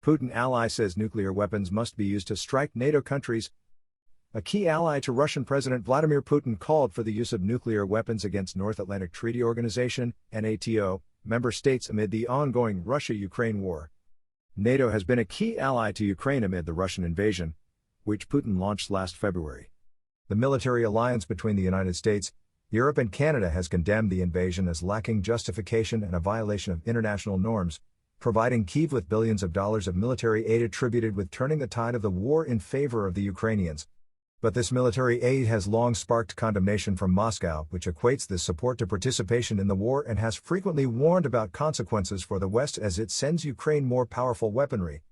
Putin ally says nuclear weapons must be used to strike NATO countries. A key ally to Russian President Vladimir Putin called for the use of nuclear weapons against North Atlantic Treaty Organization, NATO, member states amid the ongoing Russia-Ukraine war. NATO has been a key ally to Ukraine amid the Russian invasion, which Putin launched last February. The military alliance between the United States, Europe and Canada has condemned the invasion as lacking justification and a violation of international norms, providing Kyiv with billions of dollars of military aid attributed with turning the tide of the war in favor of the Ukrainians. But this military aid has long sparked condemnation from Moscow, which equates this support to participation in the war and has frequently warned about consequences for the West as it sends Ukraine more powerful weaponry.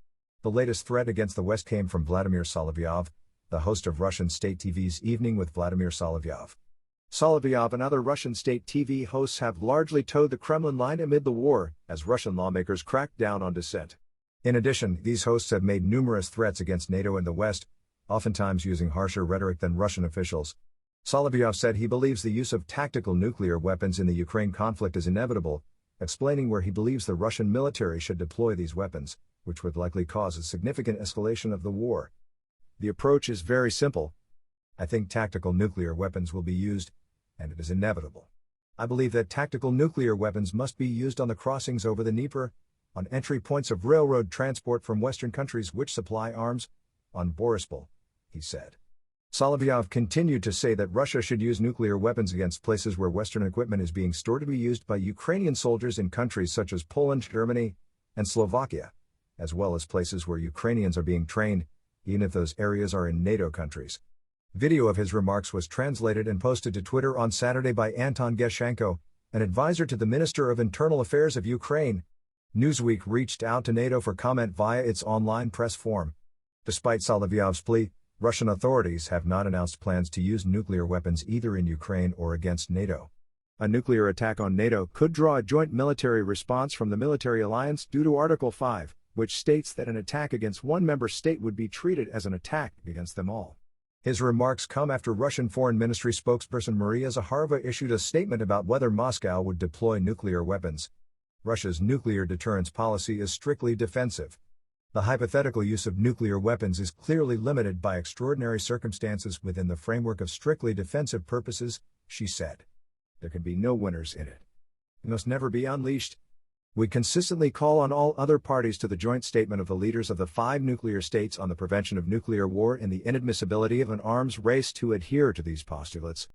The latest threat against the West came from Vladimir Solovyov, the host of Russian state TV's Evening with Vladimir Solovyov. Solovyov and other Russian state TV hosts have largely towed the Kremlin line amid the war, as Russian lawmakers cracked down on dissent. In addition, these hosts have made numerous threats against NATO and the West, oftentimes using harsher rhetoric than Russian officials. Solovyov said he believes the use of tactical nuclear weapons in the Ukraine conflict is inevitable, explaining where he believes the Russian military should deploy these weapons, which would likely cause a significant escalation of the war. The approach is very simple. I think tactical nuclear weapons will be used, and it is inevitable. I believe that tactical nuclear weapons must be used on the crossings over the Dnieper, on entry points of railroad transport from Western countries which supply arms, on Borispol, he said. Solovyov continued to say that Russia should use nuclear weapons against places where Western equipment is being stored to be used by Ukrainian soldiers in countries such as Poland, Germany, and Slovakia, as well as places where Ukrainians are being trained, even if those areas are in NATO countries. Video of his remarks was translated and posted to Twitter on Saturday by Anton Geshenko, an advisor to the Minister of Internal Affairs of Ukraine. Newsweek reached out to NATO for comment via its online press form. Despite Solovyov's plea, Russian authorities have not announced plans to use nuclear weapons either in Ukraine or against NATO. A nuclear attack on NATO could draw a joint military response from the military alliance due to Article 5, which states that an attack against one member state would be treated as an attack against them all. His remarks come after Russian Foreign Ministry spokesperson Maria Zakharova issued a statement about whether Moscow would deploy nuclear weapons. Russia's nuclear deterrence policy is strictly defensive. The hypothetical use of nuclear weapons is clearly limited by extraordinary circumstances within the framework of strictly defensive purposes, she said. There can be no winners in it. It must never be unleashed. We consistently call on all other parties to the joint statement of the leaders of the 5 nuclear states on the prevention of nuclear war and the inadmissibility of an arms race to adhere to these postulates.